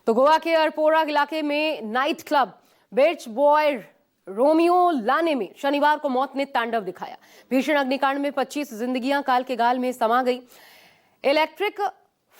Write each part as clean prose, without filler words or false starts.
तो गोवा के अरपोरा इलाके में नाइट क्लब बीच बॉय रोमियो लाने में शनिवार को मौत ने तांडव दिखाया। भीषण अग्निकांड में 25 जिंदगियां काल के गाल में समा गई। इलेक्ट्रिक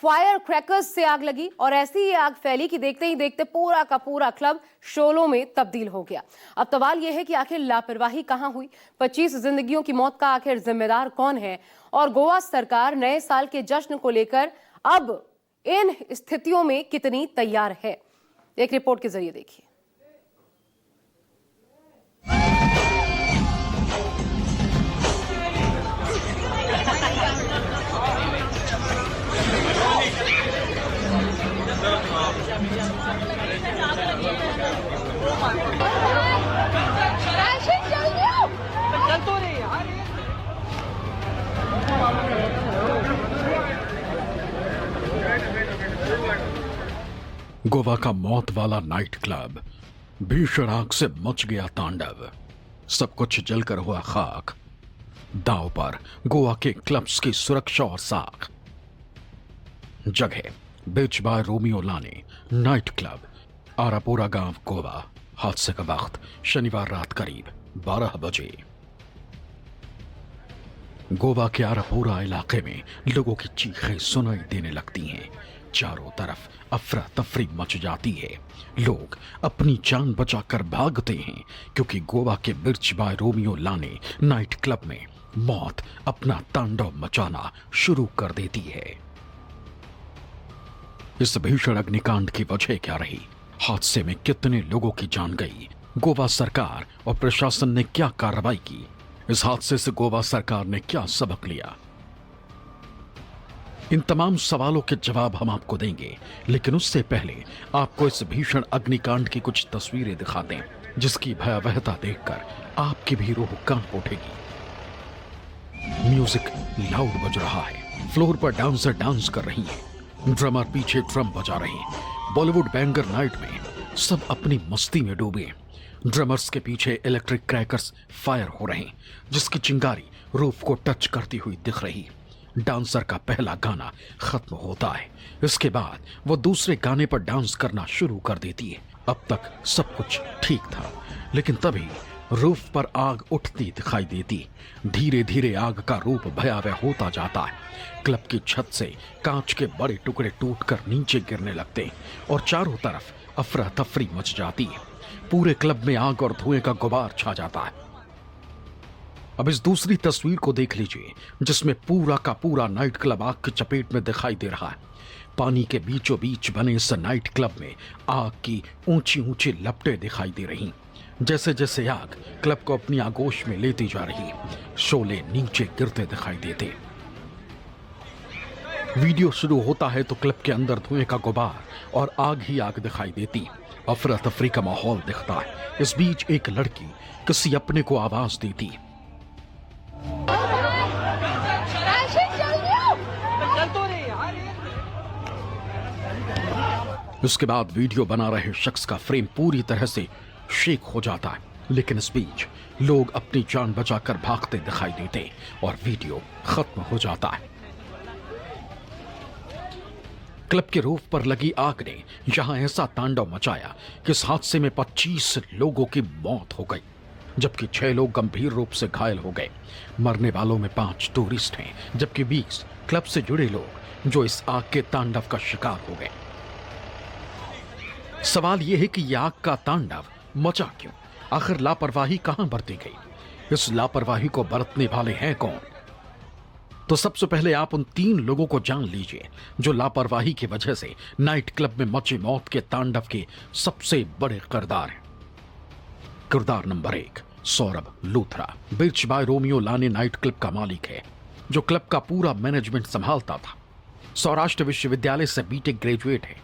फायर क्रैकर्स से आग लगी और ऐसी ही आग फैली कि देखते ही देखते पूरा का पूरा क्लब शोलों में तब्दील हो गया। अब सवाल यह है कि आखिर लापरवाही कहां हुई, 25 जिंदगियों की मौत का आखिर जिम्मेदार कौन है और गोवा सरकार नए साल के जश्न को लेकर अब इन स्थितियों में कितनी तैयार है। एक रिपोर्ट के जरिए देखिए। गोवा का मौत वाला नाइट क्लब, भीषण आग से मच गया तांडव, सब कुछ जलकर हुआ खाक। दांव पर गोवा के क्लब्स की सुरक्षा और साख। जगह बीच बाय रोमियो लाने नाइट क्लब, आरापोरा गांव, गोवा। हादसे का वक्त शनिवार रात करीब 12 बजे। गोवा के आरापोरा इलाके में लोगों की चीखें सुनाई देने लगती हैं। चारों तरफ अफरा तफरी मच जाती है। लोग अपनी जान बचाकर भागते हैं क्योंकि गोवा के बिर्च बाय रोमियो लाने नाइट क्लब में मौत अपना तांडव मचाना शुरू कर देती है। इस भीषण अग्निकांड की वजह क्या रही? हादसे में कितने लोगों की जान गई? गोवा सरकार और प्रशासन ने क्या कार्रवाई की? इस हादसे से गोवा सरकार ने क्या सबक लिया? इन तमाम सवालों के जवाब हम आपको देंगे, लेकिन उससे पहले आपको इस भीषण अग्निकांड की कुछ तस्वीरें दिखाते हैं जिसकी भयावहता देखकर आपकी भी रूह कांप उठेगी। म्यूजिक लाउड बज रहा है, फ्लोर पर डांसर डांस कर रही है, ड्रमर पीछे ड्रम बजा रहे हैं। बॉलीवुड बैंगर नाइट में सब अपनी मस्ती में डूबे। ड्रमर्स के पीछे इलेक्ट्रिक क्रैकर्स फायर हो रहे हैं जिसकी चिंगारी रूफ को टच करती हुई दिख रही। डांसर का पहला गाना खत्म होता है, इसके बाद वो दूसरे गाने पर डांस करना शुरू कर देती है। अब तक सब कुछ ठीक था, लेकिन तभी रूफ पर आग उठती दिखाई देती। धीरे धीरे आग का रूप भयावह होता जाता है। क्लब की छत से कांच के बड़े टुकड़े टूटकर नीचे गिरने लगते और चारों तरफ अफरा तफरी मच जाती है। पूरे क्लब में आग और धुएं का गुबार छा जाता है। अब इस दूसरी तस्वीर को देख लीजिए जिसमें पूरा का पूरा नाइट क्लब आग की चपेट में दिखाई दे रहा है। पानी के बीचों बीच बने इस नाइट क्लब में आग की ऊंची ऊंची लपटें दिखाई दे रही। जैसे जैसे आग क्लब को अपनी आगोश में लेती जा रही, शोले नीचे गिरते दिखाई देते। वीडियो शुरू होता है तो क्लब के अंदर धुएं का गुबार और आग ही आग दिखाई देती। अफरा तफरी का माहौल दिखता है। इस बीच एक लड़की किसी अपने को आवाज देती। उसके बाद वीडियो बना रहे शख्स का फ्रेम पूरी तरह से शेक हो जाता है, लेकिन इस बीच लोग अपनी जान बचाकर भागते दिखाई देते और वीडियो खत्म हो जाता है। क्लब के रूफ पर लगी आग ने यहां ऐसा तांडव मचाया कि इस हादसे में 25 लोगों की मौत हो गई, जबकि 6 लोग गंभीर रूप से घायल हो गए। मरने वालों में 5 टूरिस्ट हैं, जबकि 20 क्लब से जुड़े लोग जो इस आग के तांडव का शिकार हो गए। सवाल यह है कि यह आग का तांडव मचा क्यों? आखिर लापरवाही कहां बरती गई? इस लापरवाही को बरतने वाले हैं कौन? तो सबसे पहले आप उन 3 लोगों को जान लीजिए जो लापरवाही की वजह से नाइट क्लब में मची मौत के तांडव के सबसे बड़े किरदार हैं। किरदार number 1, Saurabh Luthra. Beach by Romeo लाने नाइट क्लब का मालिक है जो क्लब का पूरा मैनेजमेंट संभालता था। सौराष्ट्र विश्वविद्यालय से बीटेक ग्रेजुएट है।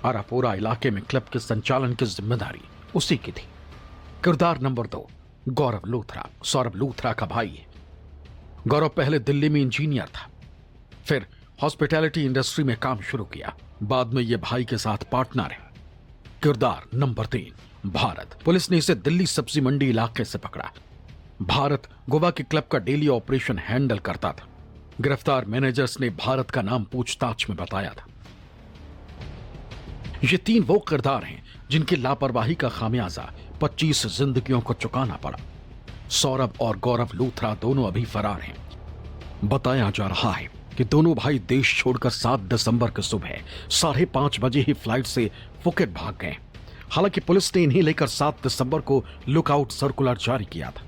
आरापोरा इलाके में क्लब के संचालन की जिम्मेदारी उसी की थी। किरदार नंबर 2, गौरव लूथरा। सौरभ लूथरा का भाई है। गौरव पहले दिल्ली में इंजीनियर था, फिर हॉस्पिटैलिटी इंडस्ट्री में काम शुरू किया। बाद में यह भाई के साथ पार्टनर है। किरदार नंबर 3, भारत। पुलिस ने इसे दिल्ली सब्जी मंडी इलाके से पकड़ा। भारत गोवा के क्लब का डेली ऑपरेशन हैंडल करता था। गिरफ्तार मैनेजर्स ने भारत का नाम पूछताछ में बताया था। ये 3 वो किरदार हैं जिनकी लापरवाही का खामियाजा 25 जिंदगियों को चुकाना पड़ा। सौरभ और गौरव लूथरा दोनों अभी फरार हैं। बताया जा रहा है कि दोनों भाई देश छोड़कर 7 दिसंबर की सुबह 5:30 बजे ही फ्लाइट से फुकेट भाग गए। हालांकि पुलिस ने इन्हें लेकर 7 दिसंबर को लुकआउट सर्कुलर जारी किया था।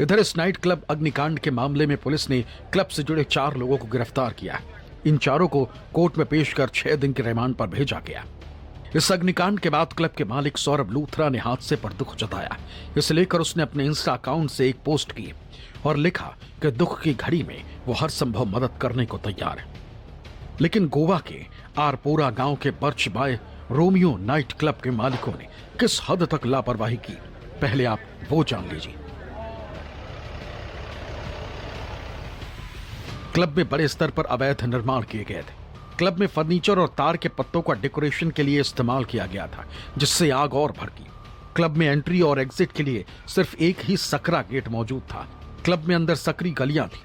इधर इस नाइट क्लब अग्निकांड के मामले में पुलिस ने क्लब से जुड़े 4 लोगों को गिरफ्तार किया। इन चारों को कोर्ट में पेश कर 6 दिन के रिमांड पर भेजा गया। इस अग्निकांड के बाद क्लब के मालिक सौरभ लूथरा ने हादसे पर दुख जताया। इसे लेकर उसने अपने इंस्टा अकाउंट से एक पोस्ट की और लिखा कि दुख की घड़ी में वो हर संभव मदद करने को तैयार है। लेकिन गोवा के आरपोरा गांव के Birch by Romeo night club के मालिकों ने किस हद तक लापरवाही की, पहले आप वो जान लीजिए। क्लब में बड़े स्तर पर अवैध निर्माण किए गए थे। क्लब में फर्नीचर और तार के पत्तों का डेकोरेशन के लिए इस्तेमाल किया गया था, जिससे आग और भड़की। क्लब में एंट्री और एग्जिट के लिए सिर्फ एक ही सकरा गेट मौजूद था। क्लब में अंदर सकरी गलियां थी,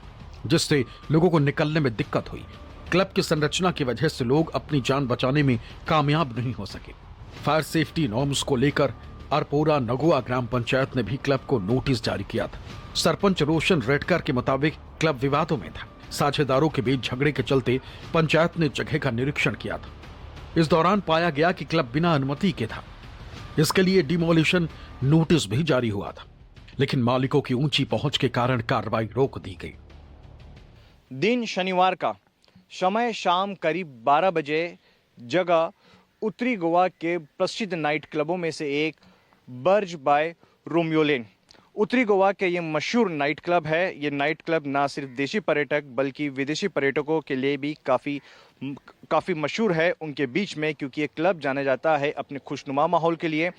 जिससे लोगों को निकलने में दिक्कत हुई। क्लब की संरचना की वजह से लोग अपनी जान बचाने में कामयाब नहीं हो सके। फायर सेफ्टी नॉर्म्स को लेकर अरपोरा नगुआ ग्राम पंचायत ने भी क्लब को नोटिस जारी किया था। सरपंच रोशन रेडकर के मुताबिक क्लब विवादों में था। साझेदारों के बीच झगड़े के चलते पंचायत ने जगह का निरीक्षण किया था। इस दौरान पाया गया कि क्लब बिना अनुमति के था। इसके लिए डिमोलिशन नोटिस भी जारी हुआ था, लेकिन मालिकों की ऊंची पहुंच के कारण कार्रवाई रोक दी गई। दिन शनिवार का, समय शाम करीब 12 बजे, जगह उत्तरी गोवा के प्रसिद्ध नाइट क्लबों में से एक बर्ज बाय रोमियो लेन। उत्तरी गोवा के ये मशहूर नाइट क्लब है। ये नाइट क्लब ना सिर्फ देशी पर्यटक बल्कि विदेशी पर्यटकों के लिए भी काफ़ी मशहूर है उनके बीच में, क्योंकि ये क्लब जाना जाता है अपने खुशनुमा माहौल के लिए,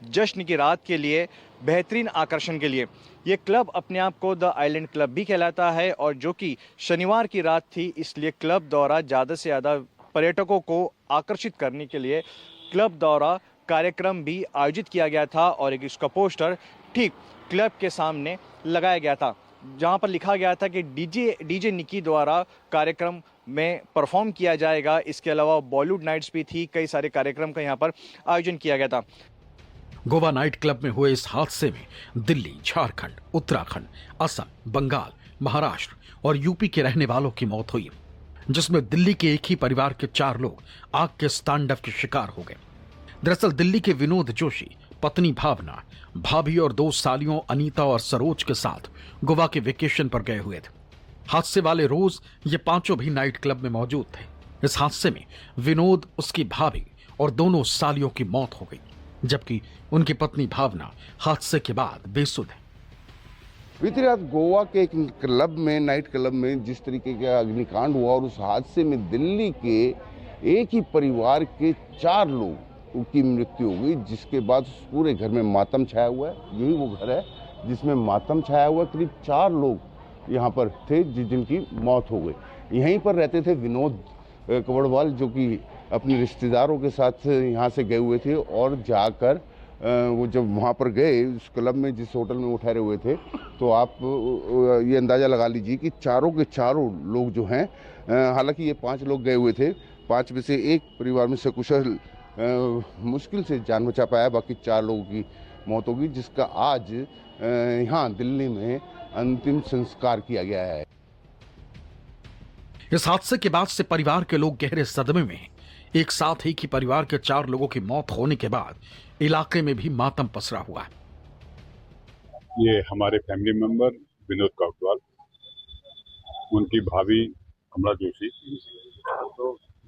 जश्न की रात के लिए, बेहतरीन आकर्षण के लिए। ये क्लब अपने आप को द आइलैंड क्लब भी कहलाता है, और जो कि शनिवार की रात थी, इसलिए क्लब द्वारा ज़्यादा से ज़्यादा पर्यटकों को आकर्षित करने के लिए क्लब द्वारा कार्यक्रम भी आयोजित किया गया था। और एक इसका पोस्टर ठीक क्लब के सामने लगाया गया था, जहां पर लिखा गया था कि डीजे निकी द्वारा कार्यक्रम में परफॉर्म किया जाएगा। इसके अलावा बॉलीवुड नाइट्स भी थी, कई सारे कार्यक्रम का यहां पर आयोजन किया गया था। गोवा नाइट क्लब में हुए इस हादसे में दिल्ली, झारखंड, उत्तराखंड, असम, बंगाल, महाराष्ट्र और यूपी के रहने वालों की मौत हुई, जिसमें दिल्ली के एक ही परिवार के 4 लोग आग के इस तांडव के शिकार हो गए। दरअसल दिल्ली के विनोद जोशी, पत्नी भावना, भाभी और 2 सालियों अनीता और सरोज के साथ गोवा के वेकेशन पर गए हुए थे। हादसे वाले रोज ये 5 भी नाइट क्लब में मौजूद थे। इस हादसे में विनोद, उसकी भाभी और दोनों सालियों की मौत हो गई, जबकि उनकी पत्नी भावना हादसे के बाद बेसुध है। बीती रात गोवा के एक क्लब में, नाइट क्लब में जिस तरीके का अग्निकांड हुआ और उस हादसे में दिल्ली के एक ही परिवार के 4 लोग की मृत्यु हो गई, जिसके बाद पूरे घर में मातम छाया हुआ है। यही वो घर है जिसमें मातम छाया हुआ। करीब 4 लोग यहाँ पर थे जिनकी मौत हो गई। यहीं पर रहते थे विनोद कवड़वाल, जो कि अपने रिश्तेदारों के साथ यहाँ से गए हुए थे, और जाकर वो जब वहाँ पर गए उस क्लब में, जिस होटल में वो ठहरे हुए थे, तो आप ये अंदाज़ा लगा लीजिए कि चारों के चारों लोग जो हैं, हालांकि ये 5 लोग गए हुए थे, 5 में से एक परिवार में सकुशल मुश्किल से जान बचा पाया, बाकी 4 लोगों की मौत होगी, जिसका आज यहाँ दिल्ली में अंतिम संस्कार किया गया है। इस हादसे के बाद से परिवार के लोग गहरे सदमे में हैं। एक साथ ही कि परिवार के 4 लोगों की मौत होने के बाद इलाके में भी मातम पसरा हुआ है। ये हमारे फैमिली मेंबर विनोद काउटवाल, उनकी भाभी कमला जोशी,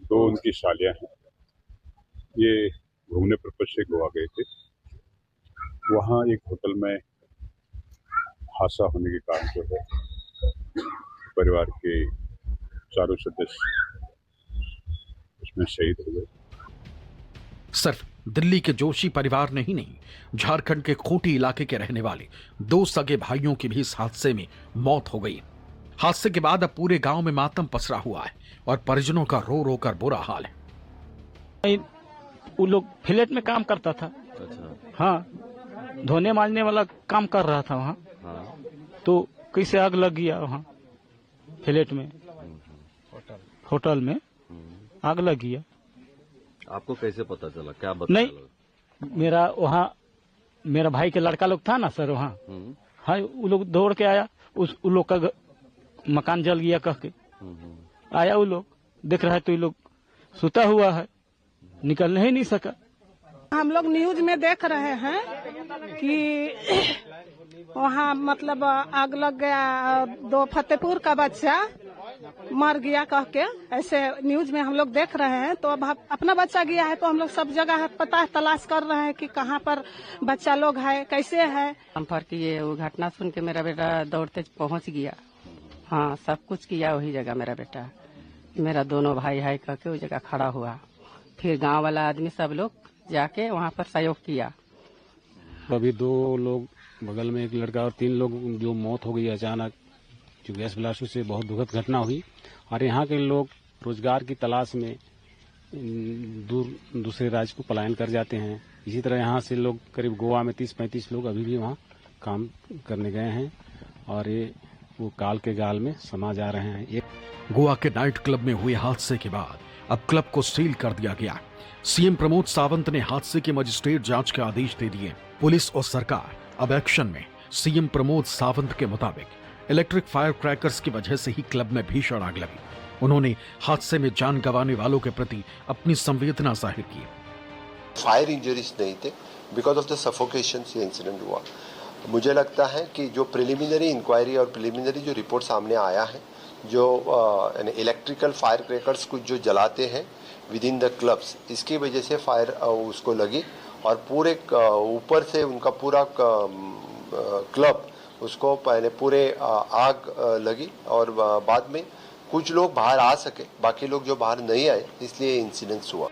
2 उनकी सालियां हैं। ये घूमने पर्पज से गोवा गए थे। वहाँ एक होटल में हादसा होने के कारण जो है परिवार के 4 सदस्य उसमें शहीद हो गए। सिर्फ दिल्ली के जोशी परिवार ने ही नहीं, झारखंड के खूंटी इलाके के रहने वाले 2 सगे भाइयों की भी इस हादसे में मौत हो गई। हादसे के बाद अब पूरे गांव में मातम पसरा हुआ है और परिजनों का रो रो कर बुरा हाल है। वो लोग फ्लैट में काम करता था। हाँ, धोने मांजने वाला काम कर रहा था वहाँ। तो कैसे आग लग गया वहाँ फ्लैट में, होटल में आग लग गया। आपको कैसे पता चला, क्या बताया नहीं, लोग? मेरा वहाँ मेरा भाई के लड़का लोग था ना सर वहाँ, हाँ वो लोग दौड़ के आया, उस उन लोग का मकान जल गया कह के आया, वो लोग देख रहा है तो ये लोग सुता हुआ है, निकल ही नहीं सका। हम लोग न्यूज में देख रहे हैं कि वहाँ मतलब आग लग गया, 2 फतेहपुर का बच्चा मर गया कह के, ऐसे न्यूज में हम लोग देख रहे हैं। तो अब अपना बच्चा गया है तो हम लोग सब जगह पता है, तलाश कर रहे हैं कि कहाँ पर बच्चा लोग है, कैसे है। हम पर कि ये वो घटना सुन के मेरा बेटा दौड़ते पहुंच गया। हाँ, सब कुछ किया वही जगह मेरा बेटा, मेरा दोनों भाई है कह के उस जगह खड़ा हुआ। फिर गांव वाला आदमी सब लोग जाके वहाँ पर सहयोग किया। अभी 2 लोग बगल में, एक लड़का और 3 लोग जो मौत हो गई अचानक, जो गैस ब्लास्ट से बहुत दुखद घटना हुई। और यहाँ के लोग रोजगार की तलाश में दूसरे राज्य को पलायन कर जाते हैं। इसी तरह यहाँ से लोग करीब गोवा में 30-35 लोग अभी भी वहाँ काम करने गए हैं और ये वो काल के गाल में समा जा रहे हैं। गोवा के नाइट क्लब में हुए हादसे के बाद अब क्लब को सील कर दिया गया। सीएम प्रमोद सावंत ने हादसे की मजिस्ट्रेट जांच के आदेश दे दिए। पुलिस और सरकार अब एक्शन में। सीएम प्रमोद सावंत के मुताबिक इलेक्ट्रिक फायर क्रैकर्स की वजह से ही क्लब में भीषण आग लगी। उन्होंने हादसे में जान गंवाने वालों के प्रति अपनी संवेदना जाहिर की। फायर इंजरीज नहीं थे, बिकॉज ऑफ द सफोकेशन ये इंसिडेंट हुआ। मुझे लगता है कि जो प्रिलिमिनरी इंक्वायरी और प्रिलिमिनरी जो रिपोर्ट सामने आया है, जो इलेक्ट्रिकल फायर क्रैकर्स कुछ जो जलाते हैं विद इन द क्लब्स, इसकी वजह से फायर उसको लगी और पूरे ऊपर से उनका पूरा क्लब उसको पहले पूरे आग लगी और बाद में कुछ लोग बाहर आ सके, बाकी लोग जो बाहर नहीं आए, इसलिए इंसिडेंट्स हुआ।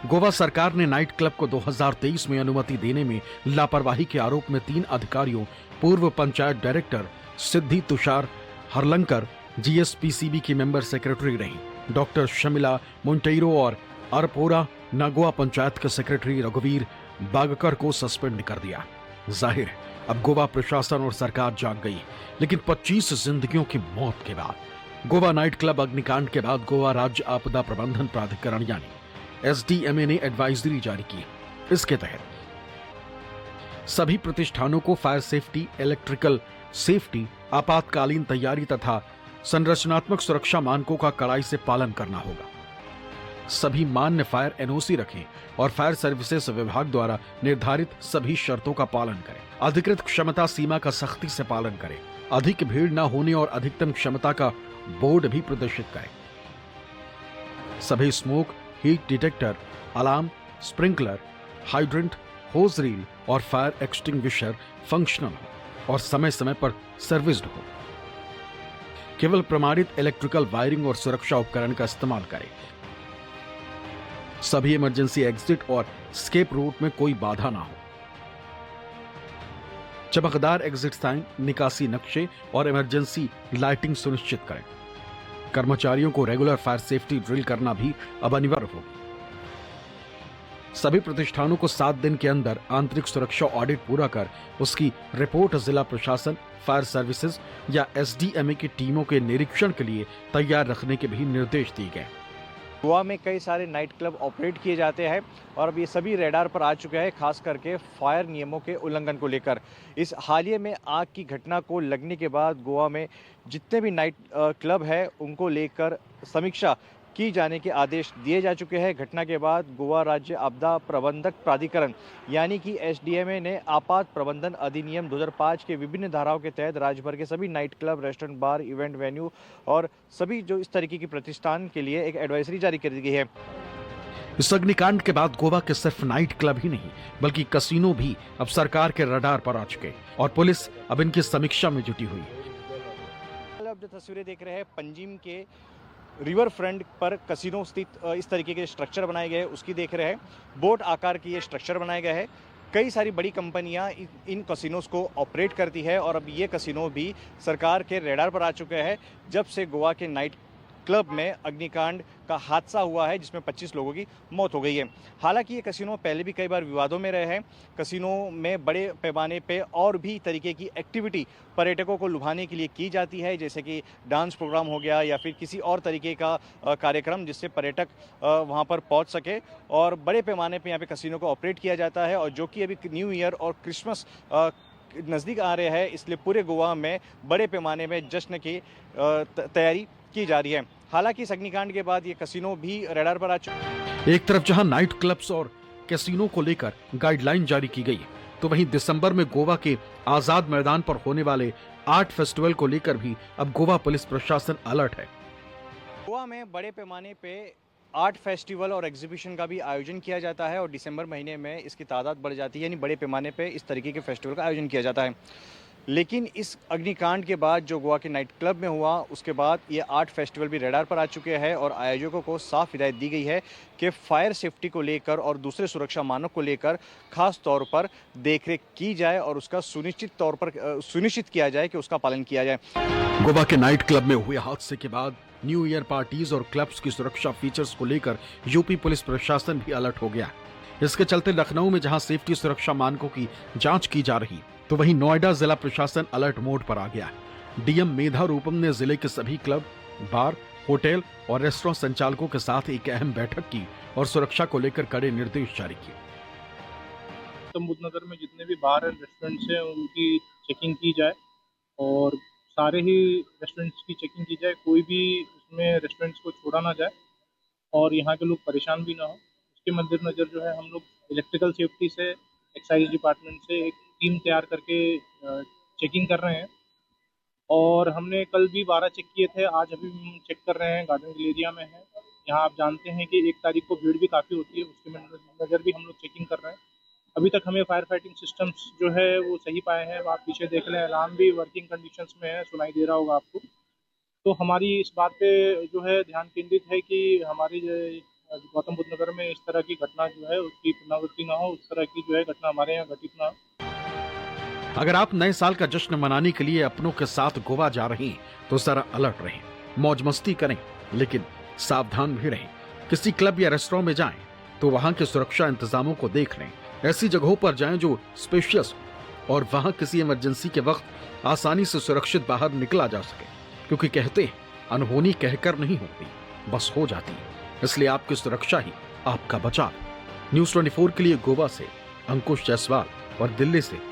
गोवा सरकार ने नाइट क्लब को 2023 में अनुमति देने में लापरवाही के आरोप में 3 अधिकारियों, पूर्व पंचायत डायरेक्टर सिद्धि तुषार हरलंकर, जीएसपीसीबी की मेंबर सेक्रेटरी रही डॉक्टर शमिला मोन्टेरो और अरपोरा नागोआ पंचायत के सेक्रेटरी रघुवीर बागकर को सस्पेंड कर दिया। जाहिर है अब गोवा प्रशासन और सरकार जाग गई, लेकिन 25 जिंदगियों की मौत के बाद गोवा नाइट क्लब अग्निकांड के बाद गोवा राज्य आपदा प्रबंधन प्राधिकरण यानी एसडीएमए ने एडवाइजरी जारी की। इसके तहत सभी प्रतिष्ठानों को फायर सेफ्टी, इलेक्ट्रिकल सेफ्टी, आपातकालीन तैयारी तथा संरचनात्मक सुरक्षा मानकों का कड़ाई से पालन करना होगा। सभी मान्य फायर एनओसी रखें और फायर सर्विसेज विभाग द्वारा निर्धारित सभी शर्तों का पालन करें। अधिकृत क्षमता सीमा का सख्ती से पालन करें। अधिक भीड़ न होने और अधिकतम क्षमता का बोर्ड भी प्रदर्शित करें। सभी smoke, heat detector, alarm, sprinkler, hydrant, hose reel और फायर एक्सटिंग्विशर फंक्शनल हो और समय समय पर सर्विस्ड हो। केवल प्रमाणित इलेक्ट्रिकल वायरिंग और सुरक्षा उपकरण का इस्तेमाल करें। सभी इमरजेंसी एग्जिट और स्केप रूट में कोई बाधा ना हो। चमकदार एग्जिट साइन, निकासी नक्शे और इमरजेंसी लाइटिंग सुनिश्चित करें। कर्मचारियों को रेगुलर फायर सेफ्टी ड्रिल करना भी अब अनिवार्य होगा। सभी प्रतिष्ठानों को 7 दिन के अंदर आंतरिक सुरक्षा ऑडिट पूरा कर उसकी रिपोर्ट जिला प्रशासन, फायर सर्विसेज या एसडीएमए की टीमों के निरीक्षण के लिए तैयार रखने के भी निर्देश दिए गए। गोवा में कई सारे नाइट क्लब ऑपरेट किए जाते हैं और अब ये सभी रेडार पर आ चुके हैं, खास करके फायर नियमों के उल्लंघन को लेकर। इस हालिया में आग की घटना को लगने के बाद गोवा में जितने भी नाइट क्लब है उनको लेकर समीक्षा की जाने के आदेश दिए जा चुके हैं। घटना के बाद गोवा राज्य आपदा प्रबंधक प्राधिकरण यानी कि एसडीएमए ने आपात प्रबंधन अधिनियम 2005 के विभिन्न धाराओं के तहत राज्य भर के सभी नाइट क्लब, रेस्टोरेंट, बार, इवेंट वेन्यू और सभी जो इस तरीके की प्रतिष्ठान के लिए एक एडवाइजरी जारी कर दी गई है। इस अग्निकांड के बाद गोवा के सिर्फ नाइट क्लब ही नहीं बल्कि कसिनो भी अब सरकार के रडार पर आ चुके और पुलिस अब इनकी समीक्षा में जुटी हुई। अब जो तस्वीरें देख रहे हैं, पंजिम के रिवर फ्रंट पर कसिनो स्थित इस तरीके के स्ट्रक्चर बनाए गए हैं, उसकी देख रहे हैं। बोट आकार की ये स्ट्रक्चर बनाए गए हैं। कई सारी बड़ी कंपनियां इन कसिनोज को ऑपरेट करती है और अब ये कसिनो भी सरकार के रेडार पर आ चुके हैं। जब से गोवा के नाइट क्लब में अग्निकांड का हादसा हुआ है जिसमें 25 लोगों की मौत हो गई है। हालांकि ये कसिनो पहले भी कई बार विवादों में रहे हैं। कसिनो में बड़े पैमाने पे और भी तरीके की एक्टिविटी पर्यटकों को लुभाने के लिए की जाती है, जैसे कि डांस प्रोग्राम हो गया या फिर किसी और तरीके का कार्यक्रम जिससे पर्यटक वहां पर पहुंच सके, और बड़े पैमाने पे यहाँ पे कसिनो को ऑपरेट किया जाता है। और जो कि अभी न्यू ईयर और क्रिसमस नज़दीक आ रहे हैं, इसलिए पूरे गोवा में बड़े पैमाने में जश्न की तैयारी की जा रही है। हालांकि इस अग्निकांड के बाद ये कसिनो भी रडार पर आ चुका है। एक तरफ जहां नाइट क्लब्स और कैसीनो को लेकर गाइडलाइन जारी की गई, तो वहीं दिसंबर में गोवा के आजाद मैदान पर होने वाले आर्ट फेस्टिवल को लेकर भी अब गोवा पुलिस प्रशासन अलर्ट है। गोवा में बड़े पैमाने पे आर्ट फेस्टिवल और एग्जीबिशन का भी आयोजन किया जाता है और दिसंबर महीने में इसकी तादाद बढ़ जाती है, यानी बड़े पैमाने पे इस तरीके के फेस्टिवल का आयोजन किया जाता है। लेकिन इस अग्निकांड के बाद जो गोवा के नाइट क्लब में हुआ, उसके बाद ये आर्ट फेस्टिवल भी रडार पर आ चुके हैं और आयोजकों को साफ हिदायत दी गई है कि फायर सेफ्टी को लेकर और दूसरे सुरक्षा मानक को लेकर खास तौर पर देखरेख की जाए और उसका सुनिश्चित किया जाए कि उसका पालन किया जाए। गोवा के नाइट क्लब में हुए हादसे के बाद न्यू ईयर पार्टीज और क्लब्स की सुरक्षा फीचर्स को लेकर यूपी पुलिस प्रशासन भी अलर्ट हो गया। इसके चलते लखनऊ में जहां सेफ्टी सुरक्षा मानकों की जांच की जा रही, तो वहीं नोएडा जिला प्रशासन अलर्ट मोड पर आ गया है। डीएम मेधा रूपम ने जिले के सभी क्लब, बार, होटल और रेस्टोरेंट संचालकों के साथ एक अहम बैठक की और सुरक्षा को लेकर कड़े निर्देश जारी किए। गौतम बुद्ध नगर में जितने भी बार एंड रेस्टोरेंट्स हैं उनकी चेकिंग की जाए और सारे ही रेस्टोरेंट्स की चेकिंग की जाए, कोई भी उसमें रेस्टोरेंट्स को छोड़ा ना जाए और यहाँ के लोग परेशान भी ना हो। उसके मद्देनजर जो है हम लोग इलेक्ट्रिकल सेफ्टी से, एक्साइज डिपार्टमेंट से एक टीम तैयार करके चेकिंग कर रहे हैं और हमने कल भी 12 चेक किए थे, आज अभी हम चेक कर रहे हैं। गार्डन गैलेरिया में है, यहाँ आप जानते हैं कि 1 तारीख को भीड़ भी काफ़ी होती है, उसके मद्देनजर भी हम लोग चेकिंग कर रहे हैं। अभी तक हमें फायर फाइटिंग सिस्टम्स जो है वो सही पाए हैं। आप पीछे देख लें, अलार्म भी वर्किंग कंडीशंस में है, सुनाई दे रहा होगा आपको। तो हमारी इस बात पे जो है ध्यान केंद्रित है कि हमारी गौतम बुद्ध नगर में इस तरह की घटना जो है उसकी पुनरावृत्ति ना हो, उस तरह की जो है घटना हमारे यहाँ घटित ना हो। अगर आप नए साल का जश्न मनाने के लिए अपनों के साथ गोवा जा रहे हैं तो जरा अलर्ट रहें, मौज मस्ती करें, लेकिन सावधान भी रहें। किसी क्लब या रेस्टोरेंट में जाएं तो वहां के सुरक्षा इंतजामों को देख लें। ऐसी जगहों पर जाएं जो स्पेशियस और वहां किसी इमरजेंसी के वक्त आसानी से सुरक्षित बाहर निकला जा सके, क्योंकि कहते हैं अनहोनी कहकर नहीं होती, बस हो जाती है। इसलिए आपकी सुरक्षा ही आपका बचाव। न्यूज़ 24 के लिए गोवा से अंकुश जायसवाल और दिल्ली से